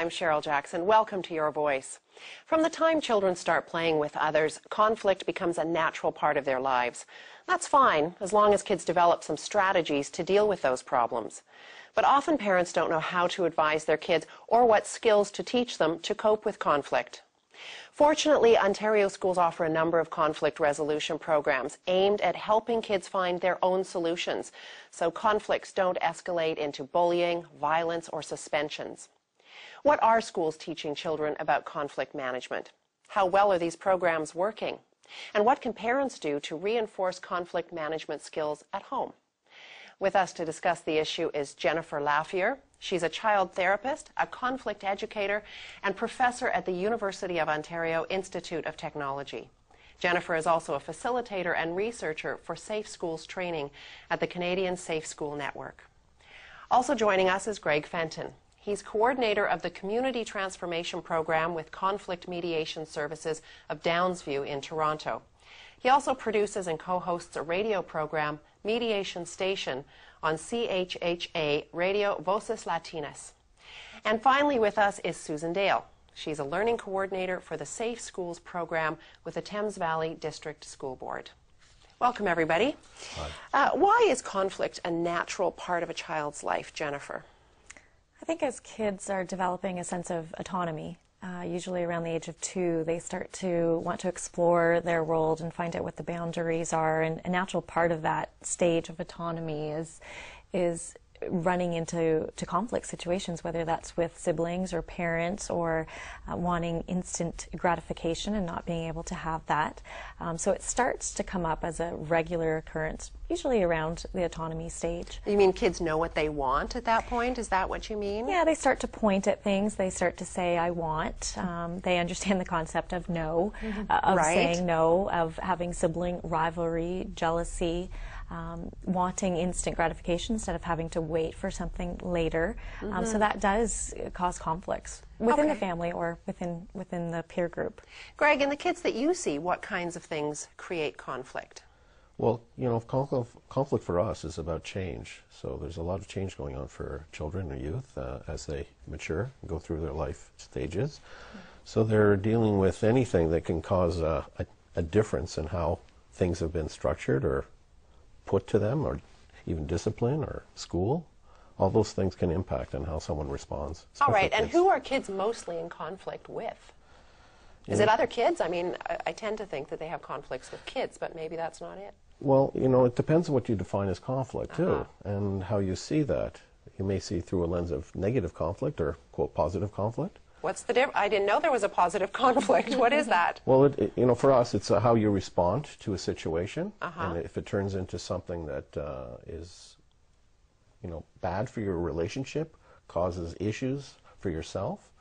I'm Cheryl Jackson. Welcome to Your Voice. From the time children start playing with others, conflict becomes a natural part of their lives. That's fine, as long as kids develop some strategies to deal with those problems. But often parents don't know how to advise their kids or what skills to teach them to cope with conflict. Fortunately, Ontario schools offer a number of conflict resolution programs aimed at helping kids find their own solutions, so conflicts don't escalate into bullying, violence, or suspensions. What are schools teaching children about conflict management? How well are these programs working? And what can parents do to reinforce conflict management skills at home? With us to discuss the issue is Jennifer Laffier. She's a child therapist, a conflict educator, and professor at the University of Ontario Institute of Technology. Jennifer is also a facilitator and researcher for Safe Schools training at the Canadian Safe School Network. Also joining us is Greg Fenton. He's coordinator of the Community Transformation Program with Conflict Mediation Services of Downsview in Toronto. He also produces and co-hosts a radio program, Mediation Station, on CHHA Radio Voces Latinas. And finally with us is Susan Dale. She's a learning coordinator for the Safe Schools program with the Thames Valley District School Board. Welcome, everybody. Why is conflict a natural part of a child's life, Jennifer? I think as kids are developing a sense of autonomy, usually around the age of 2, they start to want to explore their world and find out what the boundaries are. And a natural part of that stage of autonomy is running into conflict situations, whether that's with siblings or parents or wanting instant gratification and not being able to have that. So it starts to come up as a regular occurrence, usually around the autonomy stage. You mean kids know what they want at that point? Is that what you mean? Yeah, they start to point at things. They start to say, I want. They understand the concept of no, of saying no, of having sibling rivalry, jealousy, wanting instant gratification instead of having to wait for something later. So that does cause conflicts within the family or within the peer group. Greg, in the kids that you see, what kinds of things create conflict? Well, you know, conflict for us is about change. So there's a lot of change going on for children or youth as they mature and go through their life stages. So they're dealing with anything that can cause a difference in how things have been structured or put to them, or even discipline or school. All those things can impact on how someone responds. All right, and who are kids mostly in conflict with? Is it other kids? I mean, I tend to think that they have conflicts with kids, but maybe that's not it. Well, you know, it depends on what you define as conflict, too, and how you see that. You may see through a lens of negative conflict or, quote, positive conflict. What's the difference? I didn't know there was a positive conflict. What is that? Well, you know, for us, it's how you respond to a situation, and if it turns into something that is, you know, bad for your relationship, causes issues for yourself,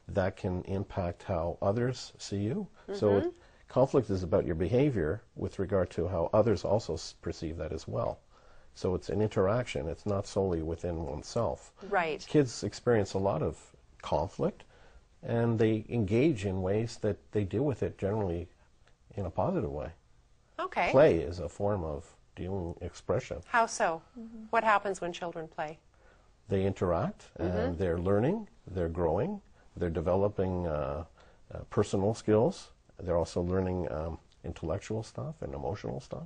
that can impact how others see you. So conflict is about your behavior with regard to how others also perceive that as well. So it's an interaction. It's not solely within oneself. Right. Kids experience a lot of conflict, and they engage in ways that they deal with it generally in a positive way. Okay. Play is a form of dealing expression. How so? What happens when children play? They interact, and they're learning, they're growing, they're developing personal skills. They're also learning intellectual stuff and emotional stuff.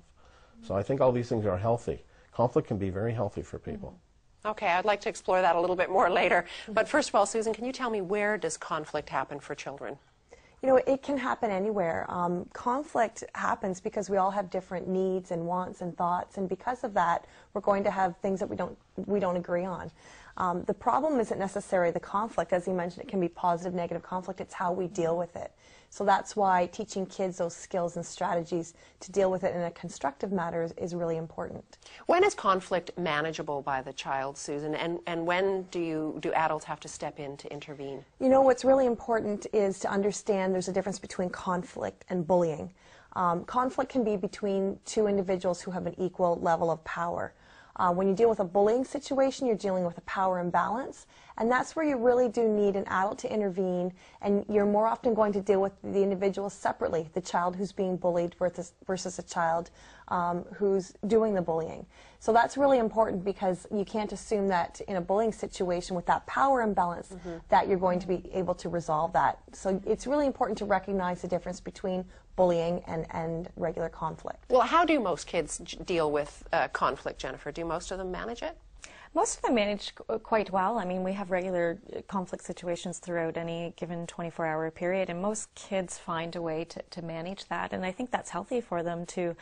So I think all these things are healthy. Conflict can be very healthy for people. Okay, I'd like to explore that a little bit more later. But first of all, Susan, can you tell me, where does conflict happen for children? You know, it can happen anywhere. Conflict happens because we all have different needs and wants and thoughts, and because of that, we're going to have things that we don't agree on. The problem isn't necessarily the conflict. As you mentioned, it can be positive, negative conflict. It's how we deal with it. So that's why teaching kids those skills and strategies to deal with it in a constructive manner is really important. When is conflict manageable by the child, Susan, and when do adults have to step in to intervene? You know, what's really important is to understand there's a difference between conflict and bullying. Conflict can be between two individuals who have an equal level of power. When you deal with a bullying situation, you're dealing with a power imbalance, and that's where you really do need an adult to intervene, and you're more often going to deal with the individual separately, the child who's being bullied versus a child who's doing the bullying. So that's really important, because you can't assume that in a bullying situation with that power imbalance that you're going to be able to resolve that. So it's really important to recognize the difference between bullying and regular conflict. Well, how do most kids deal with conflict, Jennifer? Do most of them manage it? Most of them manage quite well. I mean, we have regular conflict situations throughout any given 24-hour period, and most kids find a way to manage that. And I think that's healthy for them to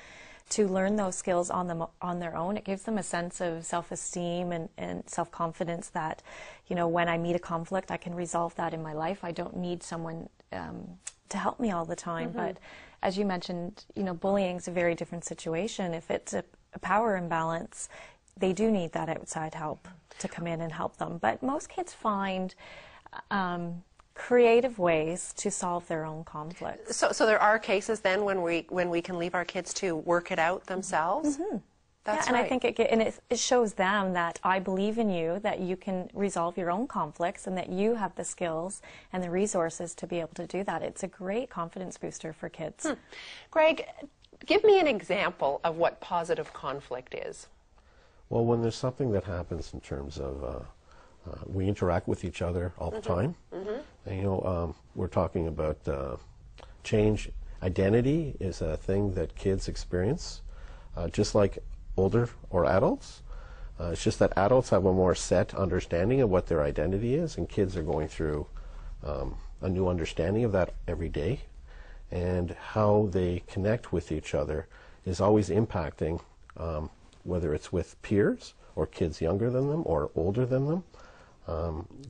learn those skills on their own. It gives them a sense of self-esteem and self-confidence that, you know, when I meet a conflict, I can resolve that in my life. I don't need someone to help me all the time. But as you mentioned, you know, bullying is a very different situation. If it's a power imbalance, they do need that outside help to come in and help them. But most kids find creative ways to solve their own conflicts. So there are cases then when we can leave our kids to work it out themselves? That's and right. I think it shows them that I believe in you, that you can resolve your own conflicts, and that you have the skills and the resources to be able to do that. It's a great confidence booster for kids. Greg, give me an example of what positive conflict is. Well, when there's something that happens in terms of we interact with each other all the time, and, you know, we're talking about change. Identity is a thing that kids experience, just like older or adults. It's just that adults have a more set understanding of what their identity is, and kids are going through a new understanding of that every day, and how they connect with each other is always impacting whether it's with peers or kids younger than them or older than them.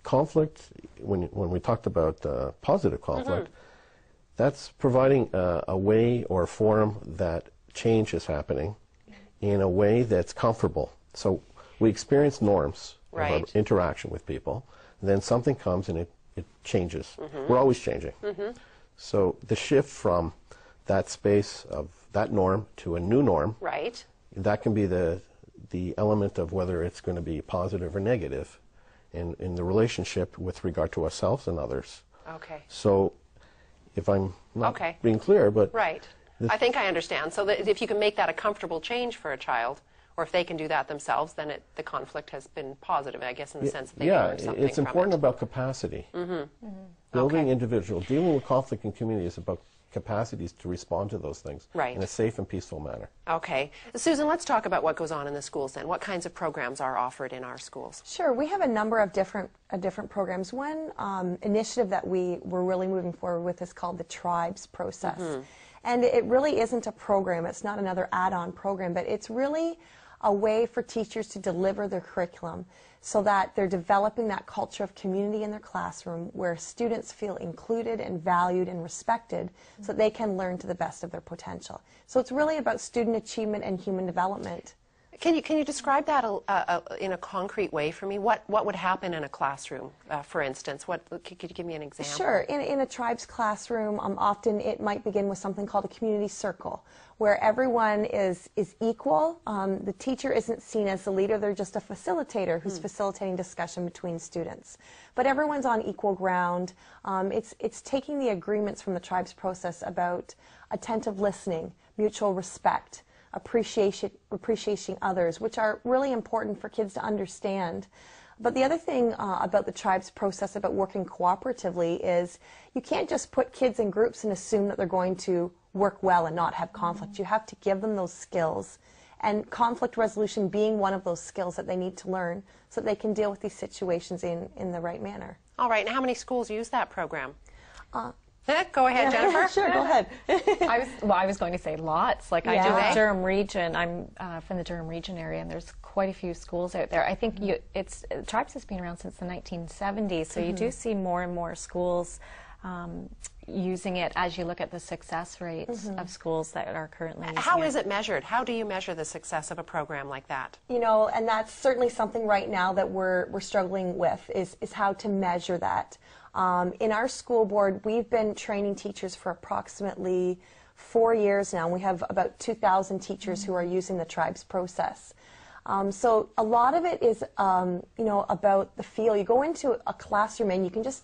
Conflict, when we talked about positive conflict, that's providing a way or a forum that change is happening in a way that's comfortable. So we experience norms of our interaction with people, and then something comes and it changes. We're always changing. So the shift from that space of that norm to a new norm, that can be the element of whether it's going to be positive or negative in the relationship with regard to ourselves and others. So if I'm not being clear, but I think I understand. So that if you can make that a comfortable change for a child, or if they can do that themselves, then the conflict has been positive, I guess, in the sense that they learned something it's important about capacity. Building individual, dealing with conflict in community is about capacities to respond to those things in a safe and peaceful manner. Okay. Susan, let's talk about what goes on in the schools then. What kinds of programs are offered in our schools? Sure. We have a number of different programs. One initiative that we're really moving forward with is called the Tribes process. And it really isn't a program. It's not another add-on program, but it's really a way for teachers to deliver their curriculum so that they're developing that culture of community in their classroom where students feel included and valued and respected so that they can learn to the best of their potential. So it's really about student achievement and human development. Can you describe that in a concrete way for me? What would happen in a classroom, for instance? Could you give me an example? Sure. In a Tribes classroom, often it might begin with something called a community circle, where everyone is equal. The teacher isn't seen as the leader. They're just a facilitator who's facilitating discussion between students. But everyone's on equal ground. It's taking the agreements from the Tribes process about attentive listening, mutual respect, appreciating others, which are really important for kids to understand. But the other thing about the Tribes process, about working cooperatively, is you can't just put kids in groups and assume that they're going to work well and not have conflict. You have to give them those skills, and conflict resolution being one of those skills that they need to learn so that they can deal with these situations in the right manner. All right, and how many schools use that program? Go ahead, Jennifer. Sure, go ahead. I was going to say lots. Like I do the Durham region. I'm from the Durham region area, and there's quite a few schools out there. I think Tribes has been around since the 1970s, so you do see more and more schools using it as you look at the success rates of schools that are currently using it. How is it measured? How do you measure the success of a program like that? You know, and that's certainly something right now that we're struggling with is how to measure that. In our school board, we've been training teachers for approximately 4 years now, and we have about 2,000 teachers who are using the Tribes process. So a lot of it is, you know, about the feel. You go into a classroom and you can just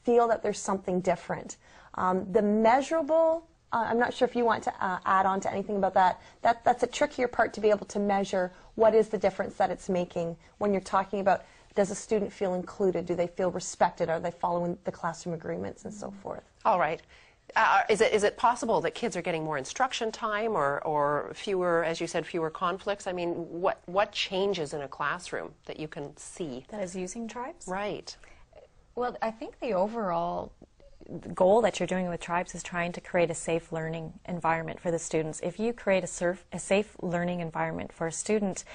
feel that there's something different. The measurable I'm not sure if you want to add on to anything about that. That's a trickier part to be able to measure what is the difference that it's making when you're talking about, does a student feel included? Do they feel respected? Are they following the classroom agreements and so forth? All right. Is it possible that kids are getting more instruction time or fewer, as you said, fewer conflicts? I mean, what changes in a classroom that you can see? That is using tribes? Right. Well, I think the overall goal that you're doing with tribes is trying to create a safe learning environment for the students. If you create a safe learning environment for a student,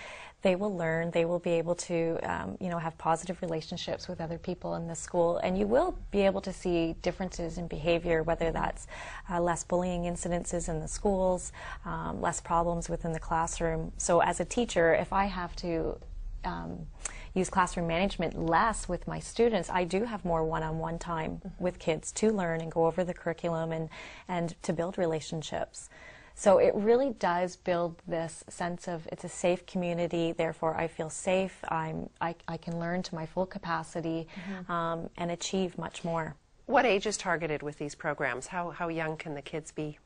they will learn, they will be able to have positive relationships with other people in the school, and you will be able to see differences in behavior, whether that's less bullying incidences in the schools, less problems within the classroom. So as a teacher, if I have to use classroom management less with my students, I do have more one-on-one time with kids to learn and go over the curriculum and to build relationships. So it really does build this sense of it's a safe community, therefore I feel safe, I can learn to my full capacity and achieve much more. What age is targeted with these programs? How young can the kids be?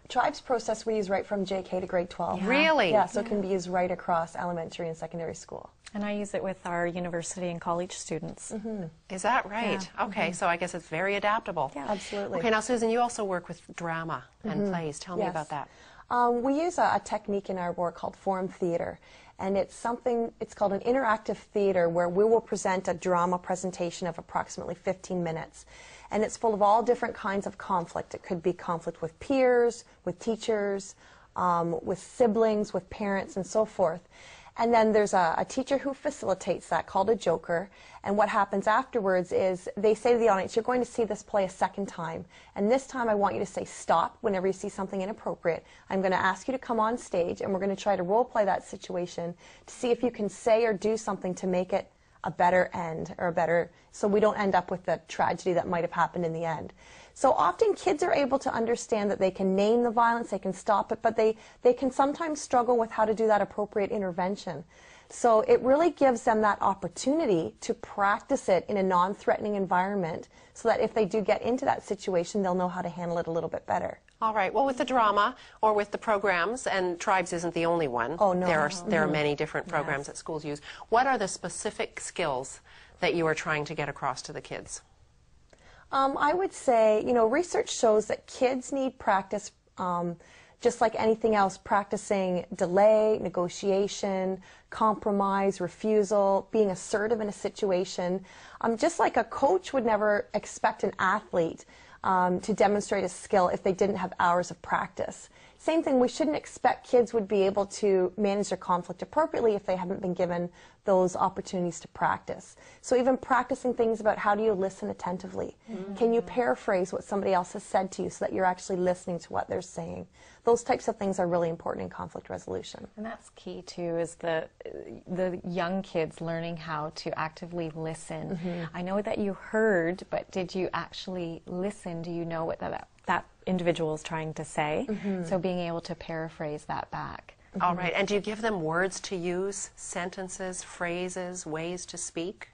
Tribes process we use right from JK to grade 12. Yeah. Really? Yeah, so it can be used right across elementary and secondary school. And I use it with our university and college students. Is that right? Yeah. Okay, so I guess it's very adaptable. Yeah. Absolutely. Okay, now Susan, you also work with drama and plays. Tell me Yes. about that. We use a technique in our work called form theater, and it's called an interactive theater where we will present a drama presentation of approximately 15 minutes. And it's full of all different kinds of conflict. It could be conflict with peers, with teachers, with siblings, with parents, and so forth. And then there's a teacher who facilitates that, called a joker. And what happens afterwards is they say to the audience, you're going to see this play a second time. And this time I want you to say stop whenever you see something inappropriate. I'm going to ask you to come on stage, and we're going to try to role play that situation to see if you can say or do something to make it a better end, or a better, so we don't end up with the tragedy that might have happened in the end. So often kids are able to understand that they can name the violence, they can stop it, but they can sometimes struggle with how to do that appropriate intervention. So it really gives them that opportunity to practice it in a non-threatening environment so that if they do get into that situation, they'll know how to handle it a little bit better. All right. Well, with the drama or with the programs, and Tribes isn't the only one. Oh, no. There are many different programs that schools use. What are the specific skills that you are trying to get across to the kids? I would say, research shows that kids need practice, just like anything else, practicing delay, negotiation, compromise, refusal, being assertive in a situation. Just like a coach would never expect an athlete to demonstrate a skill if they didn't have hours of practice. Same thing, we shouldn't expect kids would be able to manage their conflict appropriately if they haven't been given those opportunities to practice. So even practicing things about how do you listen attentively? Can you paraphrase what somebody else has said to you so that you're actually listening to what they're saying? Those types of things are really important in conflict resolution. And that's key too, is the young kids learning how to actively listen. I know that you heard, but did you actually listen? Do you know what that individual is trying to say? So being able to paraphrase that back. All right. And do you give them words to use, sentences, phrases, ways to speak?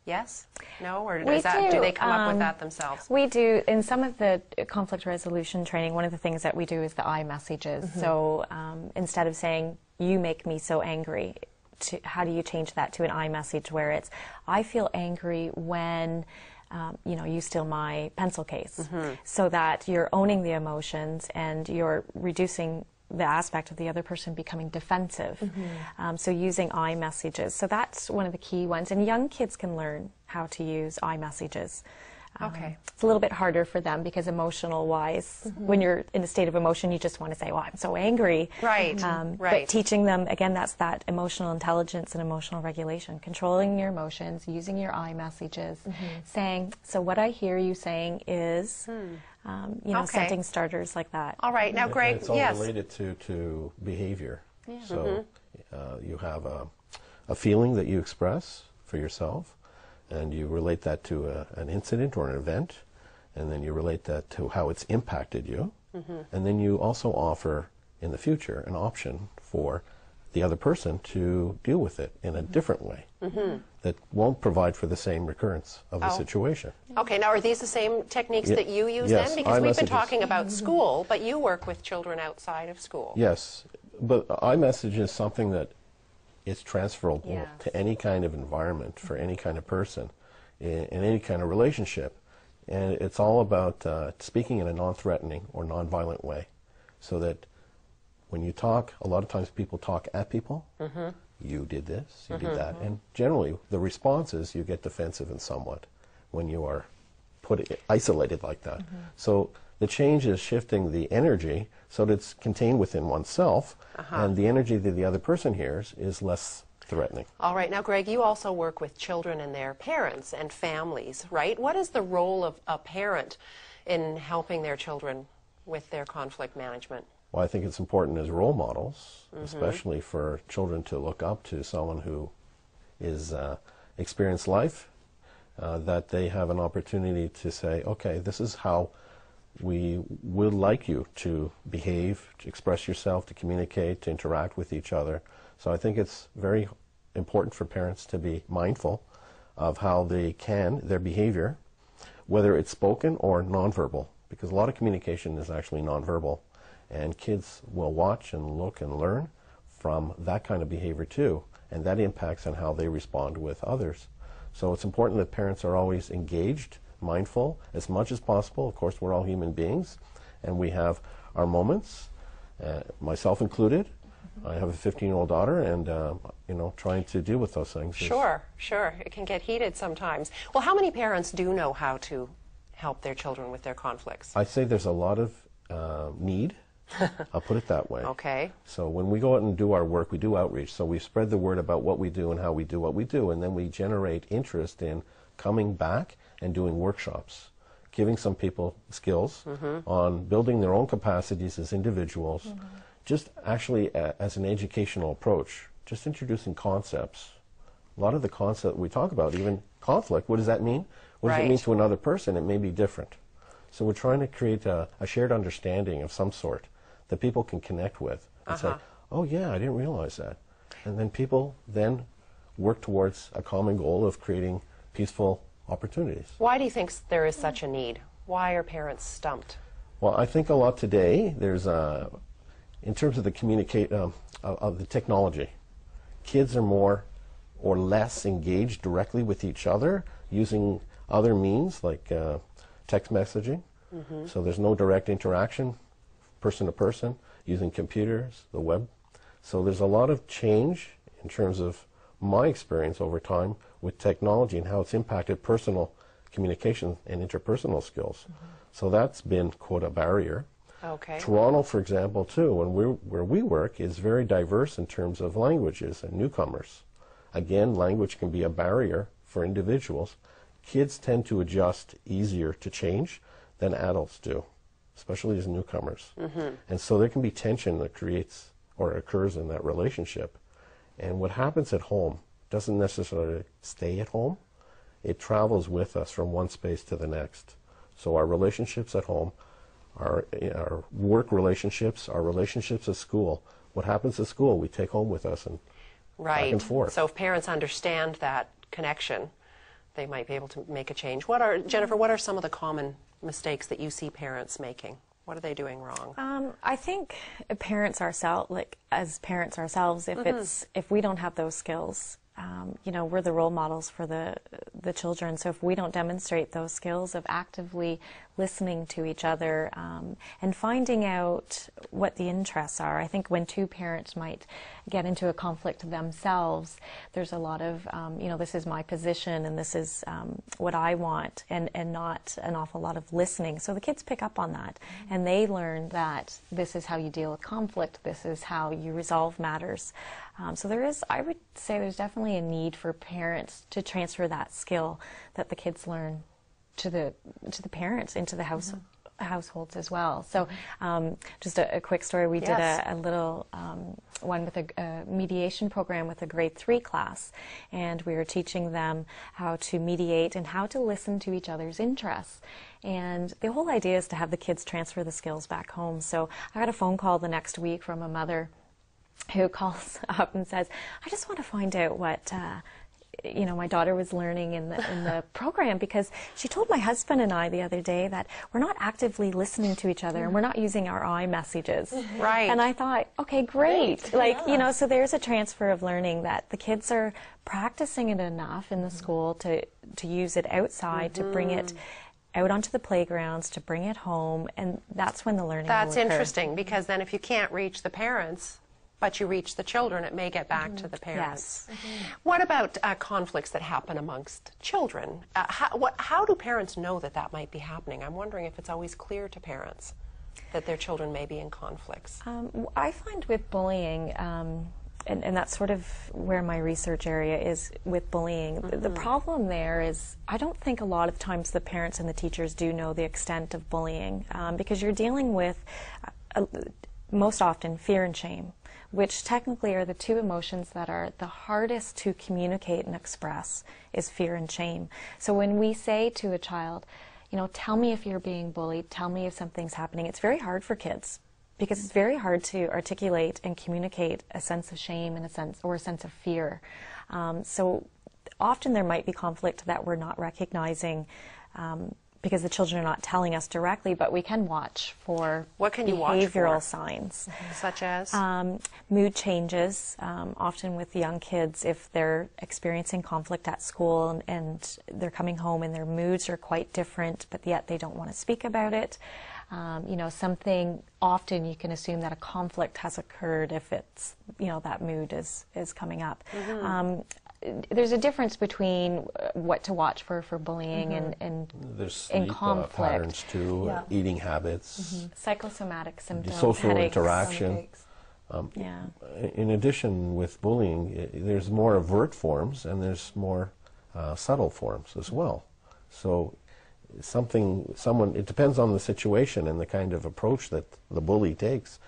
Yes? No? Or do they come up with that themselves? We do. In some of the conflict resolution training, one of the things that we do is the I messages. So instead of saying, you make me so angry, how do you change that to an I message where it's, I feel angry when you steal my pencil case, so that you're owning the emotions and you're reducing the aspect of the other person becoming defensive. So using I messages. So that's one of the key ones. And young kids can learn how to use I messages. Okay. It's a little bit harder for them because emotional-wise, when you're in a state of emotion, you just want to say, well, I'm so angry. Right, right. But teaching them, again, that's that emotional intelligence and emotional regulation, controlling your emotions, using your I messages, saying, so what I hear you saying is, setting starters like that. All right. Now, Greg, it's all yes. related to behavior. So you have a feeling that you express for yourself, and you relate that to an incident or an event, and then you relate that to how it's impacted you, and then you also offer in the future an option for the other person to deal with it in a different way. that won't provide for the same recurrence of the situation. Okay, now are these the same techniques that you use yes, then? Because we've been iMessages. talking about school, but you work with children outside of school. Yes, but iMessage is something that is transferable Yes. to any kind of environment for any kind of person in any kind of relationship. And it's all about speaking in a non-threatening or non-violent way, so that when you talk, a lot of times people talk at people. You did this, you did that. And generally, the response is you get defensive and somewhat when you are isolated like that. So the change is shifting the energy so that it's contained within oneself, and the energy that the other person hears is less threatening. All right, now Greg, you also work with children and their parents and families, right? What is the role of a parent in helping their children with their conflict management? Well, I think it's important as role models, especially for children to look up to someone who is experienced life, that they have an opportunity to say, okay, this is how we would like you to behave, to express yourself, to communicate, to interact with each other. So I think it's very important for parents to be mindful of how they their behavior, whether it's spoken or nonverbal, because a lot of communication is actually nonverbal. And kids will watch and look and learn from that kind of behavior too, and that impacts on how they respond with others. So it's important that parents are always engaged, mindful, as much as possible. Of course, we're all human beings, and we have our moments, myself included. I have a 15-year-old daughter, and trying to deal with those things. Sure. It can get heated sometimes. Well, how many parents do know how to help their children with their conflicts? I'd say there's a lot of need. I'll put it that way. Okay. So when we go out and do our work, we do outreach. So we spread the word about what we do and how we do what we do, and then we generate interest in coming back and doing workshops, giving some people skills on building their own capacities as individuals, just actually as an educational approach, just introducing concepts. A lot of the concepts we talk about, even conflict, what does that mean? What does it mean to another person? It may be different. So we're trying to create a shared understanding of some sort that people can connect with and say, oh yeah, I didn't realize that. And then people then work towards a common goal of creating peaceful opportunities. Why do you think there is such a need? Why are parents stumped? Well, I think a lot today, there's in terms of the of the technology, kids are more or less engaged directly with each other using other means like text messaging. So there's no direct interaction, person to person, using computers, the web. So there's a lot of change in terms of my experience over time with technology and how it's impacted personal communication and interpersonal skills. So that's been, quote, a barrier. Okay. Toronto, for example, too, where we work, is very diverse in terms of languages and newcomers. Again, language can be a barrier for individuals. Kids tend to adjust easier to change than adults do, especially as newcomers. And so there can be tension that creates or occurs in that relationship. And what happens at home doesn't necessarily stay at home. It travels with us from one space to the next. So our relationships at home, our work relationships, our relationships at school, what happens at school we take home with us and back and forth. So if parents understand that connection, they might be able to make a change. Jennifer, what are some of the common mistakes that you see parents making? What are they doing wrong? I think parents ourselves, as parents ourselves, if we don't have those skills, we're the role models for the children. So if we don't demonstrate those skills of actively listening to each other and finding out what the interests are, I think when two parents might get into a conflict themselves, there's a lot of, this is my position and this is what I want, and not an awful lot of listening. So the kids pick up on that, and they learn that this is how you deal with conflict, this is how you resolve matters. So I would say there's definitely a need for parents to transfer that skill that the kids learn to the parents into the households as well. So just a quick story. We did a little one with a mediation program with a grade 3 class, and we were teaching them how to mediate and how to listen to each other's interests. And the whole idea is to have the kids transfer the skills back home. So I got a phone call the next week from a mother who calls up and says, I just want to find out what you know, my daughter was learning in the program, because she told my husband and I the other day that we're not actively listening to each other and we're not using our I messages. Right. And I thought, okay, great. Like, you know, so there's a transfer of learning that the kids are practicing it enough in the school to use it outside, to bring it out onto the playgrounds, to bring it home, and that's when the learning will occur. interesting, because then if you can't reach the parents, but you reach the children, it may get back to the parents. Yes. What about conflicts that happen amongst children? How do parents know that that might be happening? I'm wondering if it's always clear to parents that their children may be in conflicts. I find with bullying, and that's sort of where my research area is with bullying. The problem there is, I don't think a lot of times the parents and the teachers do know the extent of bullying, because you're dealing with, most often, fear and shame, which technically are the two emotions that are the hardest to communicate and express, is fear and shame. So when we say to a child, you know, tell me if you're being bullied, tell me if something's happening, it's very hard for kids, because it's very hard to articulate and communicate a sense of shame and a sense of fear. So often there might be conflict that we're not recognizing, because the children are not telling us directly, but we can watch for What can you watch for? behavioral signs. Such as? Mood changes, often with young kids, if they're experiencing conflict at school and they're coming home and their moods are quite different, but yet they don't want to speak about it. You know, something, often you can assume that a conflict has occurred if it's, you know, that mood is coming up. There's a difference between what to watch for bullying and There's in sleep conflict. patterns too, Yeah. eating habits, Psychosomatic symptoms, social headaches. interaction. Yeah. In addition, with bullying, there's more overt forms and there's more subtle forms as well. So it depends on the situation and the kind of approach that the bully takes,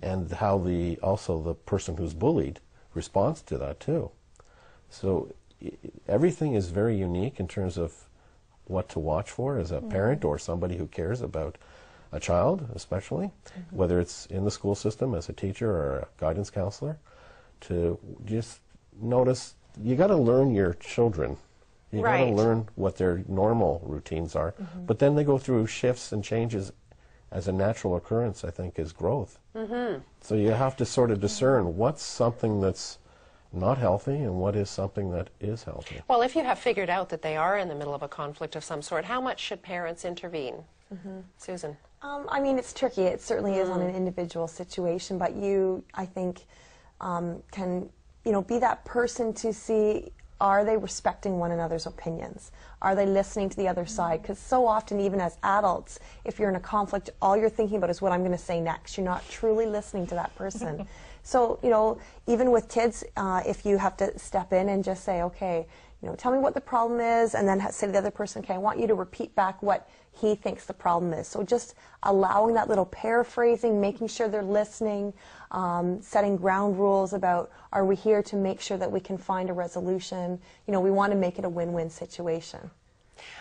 and how also the person who's bullied responds to that too. So everything is very unique in terms of what to watch for as a parent or somebody who cares about a child, especially, whether it's in the school system as a teacher or a guidance counselor, to just notice, you got to learn your children. You got to Right. learn what their normal routines are. But then they go through shifts and changes as a natural occurrence, I think, is growth. So you have to sort of discern what's something that's not healthy and what is something that is healthy. Well, if you have figured out that they are in the middle of a conflict of some sort, how much should parents intervene? Susan? I mean, it's tricky. It certainly is on an individual situation, but you, I think, can, you know, be that person to see, are they respecting one another's opinions? Are they listening to the other side? Because so often, even as adults, if you're in a conflict, all you're thinking about is what I'm going to say next. You're not truly listening to that person. So, you know, even with kids, if you have to step in and just say, okay, you know, tell me what the problem is, and then say to the other person, okay, I want you to repeat back what he thinks the problem is. So just allowing that little paraphrasing, making sure they're listening, setting ground rules about, are we here to make sure that we can find a resolution? You know, we want to make it a win-win situation.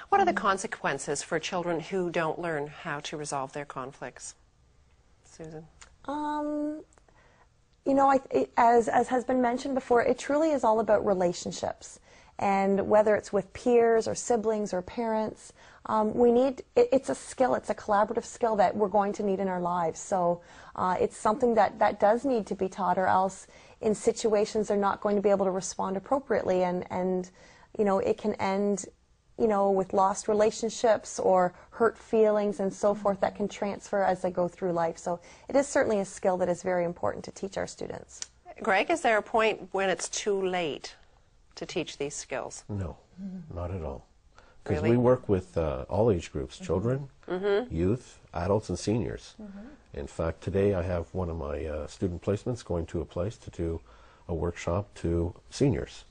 What are the consequences for children who don't learn how to resolve their conflicts? Susan? You know, as has been mentioned before, it truly is all about relationships. And whether it's with peers or siblings or parents, it's a skill, it's a collaborative skill that we're going to need in our lives. So it's something that does need to be taught, or else in situations they're not going to be able to respond appropriately. And you know, it can end, you know, with lost relationships or hurt feelings and so forth that can transfer as they go through life. So it is certainly a skill that is very important to teach our students. Greg, is there a point when it's too late to teach these skills? No, not at all. Because Really? we work with all age groups, children, youth, adults, and seniors. In fact, today I have one of my student placements going to a place to do a workshop to seniors.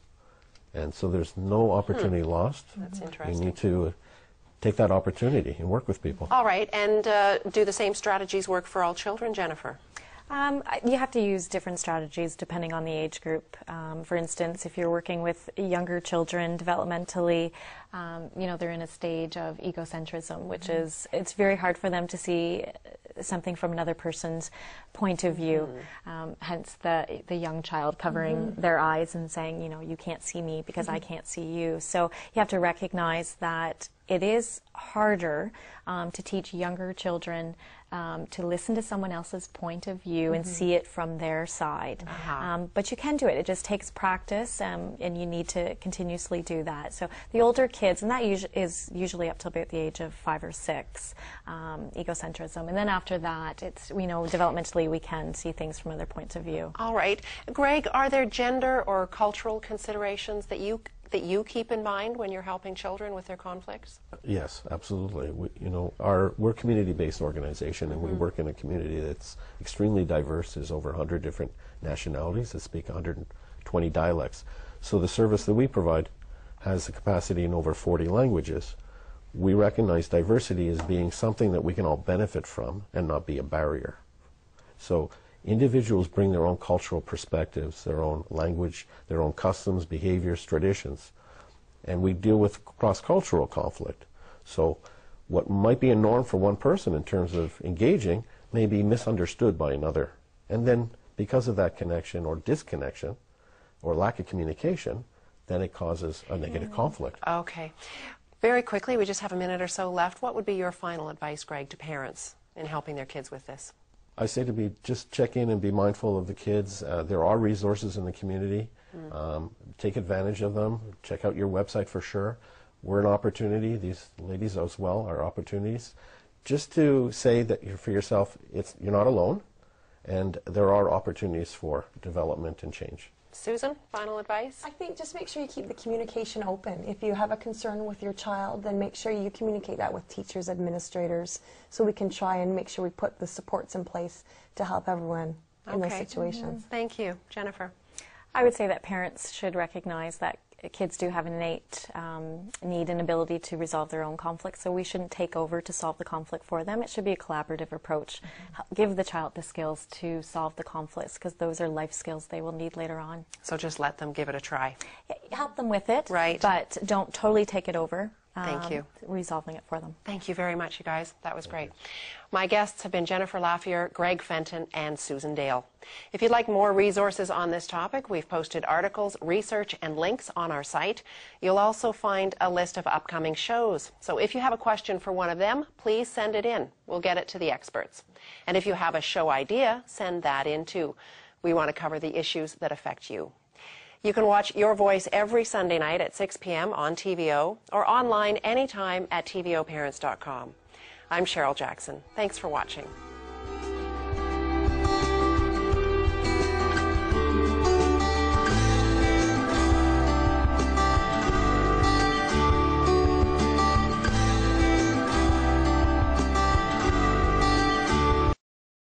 And so there's no opportunity lost. That's You interesting. need to take that opportunity and work with people. All right, and do the same strategies work for all children, Jennifer? You have to use different strategies depending on the age group. For instance, if you're working with younger children developmentally, you know, they're in a stage of egocentrism, which is, it's very hard for them to see something from another person's point of view. Hence the young child covering their eyes and saying, you know, you can't see me because I can't see you. So you have to recognize that it is harder to teach younger children to listen to someone else's point of view and see it from their side. But you can do it. It just takes practice, and you need to continuously do that. So the older kids, and that is usually up to about the age of 5 or 6, egocentrism. And then after that, it's, you know, developmentally we can see things from other points of view. All right. Greg, are there gender or cultural considerations that you keep in mind when you're helping children with their conflicts? Yes, absolutely. We're a community-based organization, and we work in a community that's extremely diverse. There's over 100 different nationalities that speak 120 dialects. So the service that we provide has the capacity in over 40 languages. We recognize diversity as being something that we can all benefit from and not be a barrier. So individuals bring their own cultural perspectives, their own language, their own customs, behaviors, traditions, and we deal with cross-cultural conflict. So what might be a norm for one person in terms of engaging may be misunderstood by another. And then because of that connection or disconnection or lack of communication, then it causes a negative conflict. Okay. Very quickly, we just have a minute or so left. What would be your final advice, Greg, to parents in helping their kids with this? I say to just check in and be mindful of the kids. There are resources in the community. Take advantage of them. Check out your website for sure. We're an opportunity. These ladies as well are opportunities. Just to say that for yourself, you're not alone, and there are opportunities for development and change. Susan, final advice? I think just make sure you keep the communication open. If you have a concern with your child, then make sure you communicate that with teachers, administrators, so we can try and make sure we put the supports in place to help everyone in those situations. Thank you. Jennifer? I would say that parents should recognize that kids do have an innate need and ability to resolve their own conflicts, so we shouldn't take over to solve the conflict for them. It should be a collaborative approach. Give the child the skills to solve the conflicts, because those are life skills they will need later on. So just let them give it a try. Help them with it, right? But don't totally take it over. Thank you. Resolving it for them. Thank you very much, you guys. That was great. My guests have been Jennifer Lafleur, Greg Fenton, and Susan Dale. If you'd like more resources on this topic, we've posted articles, research, and links on our site. You'll also find a list of upcoming shows. So if you have a question for one of them, please send it in. We'll get it to the experts. And if you have a show idea, send that in too. We want to cover the issues that affect you. You can watch Your Voice every Sunday night at 6 p.m. on TVO or online anytime at tvoparents.com. I'm Cheryl Jackson. Thanks for watching.